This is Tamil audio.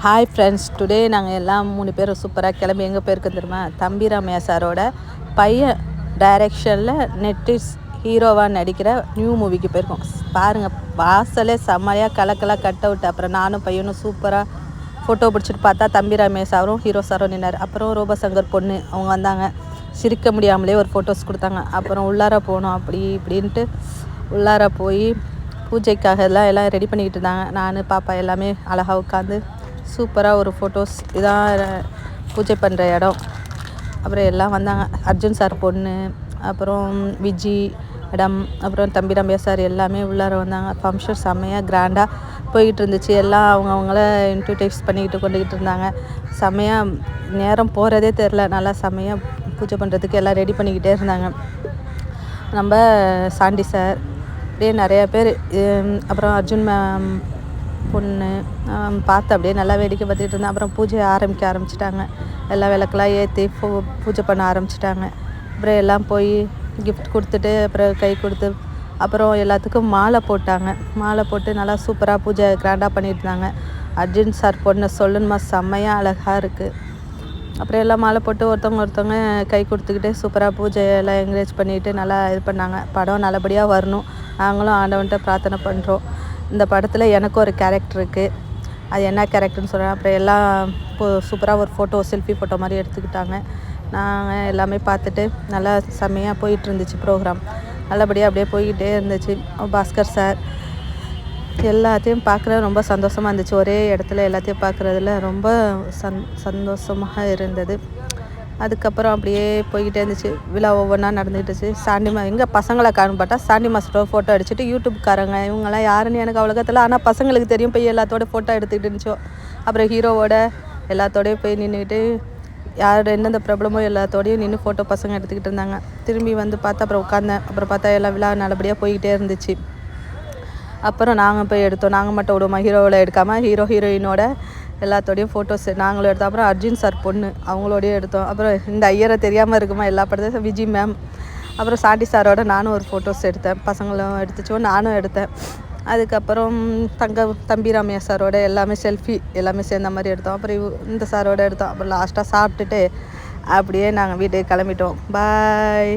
ஹாய் ஃப்ரெண்ட்ஸ், டுடே நாங்கள் எல்லாம் 3 பேரும் சூப்பராக கிளம்பி எங்கே போயிருக்கோம் தெரியுமா? தம்பி ராமையா சாரோட பையன் டைரெக்ஷனில் நெட்டிஸ் ஹீரோவாக நடிக்கிற நியூ மூவிக்கு போயிருக்கோம். பாருங்கள், வாசலே செம்மையாக கலக்கலாக கட் அவுட். அப்புறம் நானும் பையனும் சூப்பராக ஃபோட்டோ பிடிச்சிட்டு பார்த்தா தம்பி ராமையா சாரும் ஹீரோ சாரும் நின்னார். அப்புறம் ரூபசங்கர் பொண்ணு அவங்க வந்தாங்க. சிரிக்க முடியாமலே ஒரு ஃபோட்டோஸ் கொடுத்தாங்க. அப்புறம் உள்ளார போனோம். அப்படி இப்படின்ட்டு உள்ளார போய் பூஜைக்காக எல்லாம் ரெடி பண்ணிக்கிட்டு இருந்தாங்க. நான் பாப்பா எல்லாமே அழகாக உட்காந்து சூப்பராக ஒரு ஃபோட்டோஸ். இதான் பூஜை பண்ணுற இடம். அப்புறம் எல்லாம் வந்தாங்க. அர்ஜுன் சார் பொண்ணு, அப்புறம் விஜி மேடம், அப்புறம் தம்பி ராமையா சார் எல்லாமே உள்ளார வந்தாங்க. ஃபங்க்ஷன் செம்மையாக கிராண்டாக போய்கிட்டு இருந்துச்சு. எல்லாம் அவங்கவுங்கள இன்ட்ரடியூஸ் பண்ணிக்கிட்டு கொண்டுக்கிட்டு இருந்தாங்க. செம்மையாக நேரம் போகிறதே தெரில. நல்லா செம்மையாக பூஜை பண்ணுறதுக்கு எல்லாம் ரெடி பண்ணிக்கிட்டே இருந்தாங்க. நம்ம சாண்டி சார், அப்படியே நிறையா பேர். அப்புறம் அர்ஜுன் மேம் பொண்ணு பார்த்து அப்படியே நல்லா வேடிக்கை பார்த்துக்கிட்டு இருந்தேன். அப்புறம் பூஜை ஆரம்பிச்சிட்டாங்க. எல்லா விளக்கெல்லாம் ஏற்றி பூஜை பண்ண ஆரம்பிச்சிட்டாங்க. அப்புறம் எல்லாம் போய் கிஃப்ட் கொடுத்துட்டு அப்புறம் கை கொடுத்து அப்புறம் எல்லாத்துக்கும் மாலை போட்டாங்க. மாலை போட்டு நல்லா சூப்பராக பூஜை கிராண்டாக பண்ணிட்டு இருந்தாங்க. அர்ஜுன் சார் பொண்ணு சொல்லணுமா, செம்மையாக அழகாக இருக்குது. அப்புறம் எல்லாம் மாலை போட்டு ஒருத்தவங்க கை கொடுத்துக்கிட்டு சூப்பராக பூஜையெல்லாம் என்கரேஜ் பண்ணிவிட்டு நல்லா இது பண்ணாங்க. படம் நல்லபடியாக வரணும், நாங்களும் ஆண்டவன்கிட்ட பிரார்த்தனை பண்ணுறோம். இந்த படத்தில் எனக்கும் ஒரு கேரக்டர் இருக்குது. அது என்ன கேரக்டர்னு சொல்கிறேன். அப்புறம் எல்லாம் சூப்பராக ஒரு ஃபோட்டோ, செல்ஃபி ஃபோட்டோ மாதிரி எடுத்துக்கிட்டாங்க. நாங்கள் எல்லாமே பார்த்துட்டு நல்லா செம்மையாக போயிட்டு இருந்துச்சு ப்ரோக்ராம். நல்லபடியாக அப்படியே போய்கிட்டே இருந்துச்சு. பாஸ்கர் சார் எல்லாத்தையும் பார்க்குறது ரொம்ப சந்தோஷமாக இருந்துச்சு. ஒரே இடத்துல எல்லாத்தையும் பார்க்குறதுல ரொம்ப சந்தோஷமாக இருந்தது. அதுக்கப்புறம் அப்படியே போய்கிட்டே இருந்துச்சு. விழா ஒவ்வொன்றா நடந்துக்கிட்டுச்சு. சாண்டி எங்கே பசங்களை காணும் பார்த்தா சாண்டி மாஸ்டரோட ஃபோட்டோ அடிச்சுட்டு யூடியூப்காரங்க இவங்கெல்லாம் யாருன்னு எனக்கு அவ்வளோக்கா தெரியல. ஆனால் பசங்களுக்கு தெரியும். போய் எல்லாத்தோட ஃபோட்டோ எடுத்துக்கிட்டு இருந்துச்சோ. அப்புறம் ஹீரோவோட எல்லாத்தோடையும் போய் நின்றுக்கிட்டு யார் எந்தெந்த ப்ராப்ளமோ எல்லாத்தோடையும் நின்று ஃபோட்டோ பசங்க எடுத்துக்கிட்டு இருந்தாங்க. திரும்பி வந்து பார்த்தா அப்புறம் உட்காந்தேன். அப்புறம் பார்த்தா எல்லா விழா நல்லபடியாக போய்கிட்டே இருந்துச்சு. அப்புறம் நாங்கள் போய் எடுத்தோம். நாங்கள் மட்டும் விடுவோமா, ஹீரோவில் எடுக்காமல் ஹீரோயினோட எல்லாத்தோடையும் ஃபோட்டோஸ் நாங்களும் எடுத்தோம். அப்புறம் அர்ஜுன் சார் பொண்ணு அவங்களோடையும் எடுத்தோம். அப்புறம் இந்த ஐயரை தெரியாமல் இருக்குமா எல்லா படத்தையும் விஜி மேம். அப்புறம் சாண்டி சாரோட நானும் ஒரு ஃபோட்டோஸ் எடுத்தேன். பசங்களும் எடுத்துச்சோ, நானும் எடுத்தேன். அதுக்கப்புறம் தம்பி ராமையா சாரோட எல்லாமே செல்ஃபி எல்லாமே சேர்ந்த மாதிரி எடுத்தோம். அப்புறம் இந்த சாரோட எடுத்தோம். அப்புறம் லாஸ்ட்டாக சாப்பிட்டுட்டு அப்படியே நாங்கள் வீட்டுக்கு கிளம்பிட்டோம். பாய்.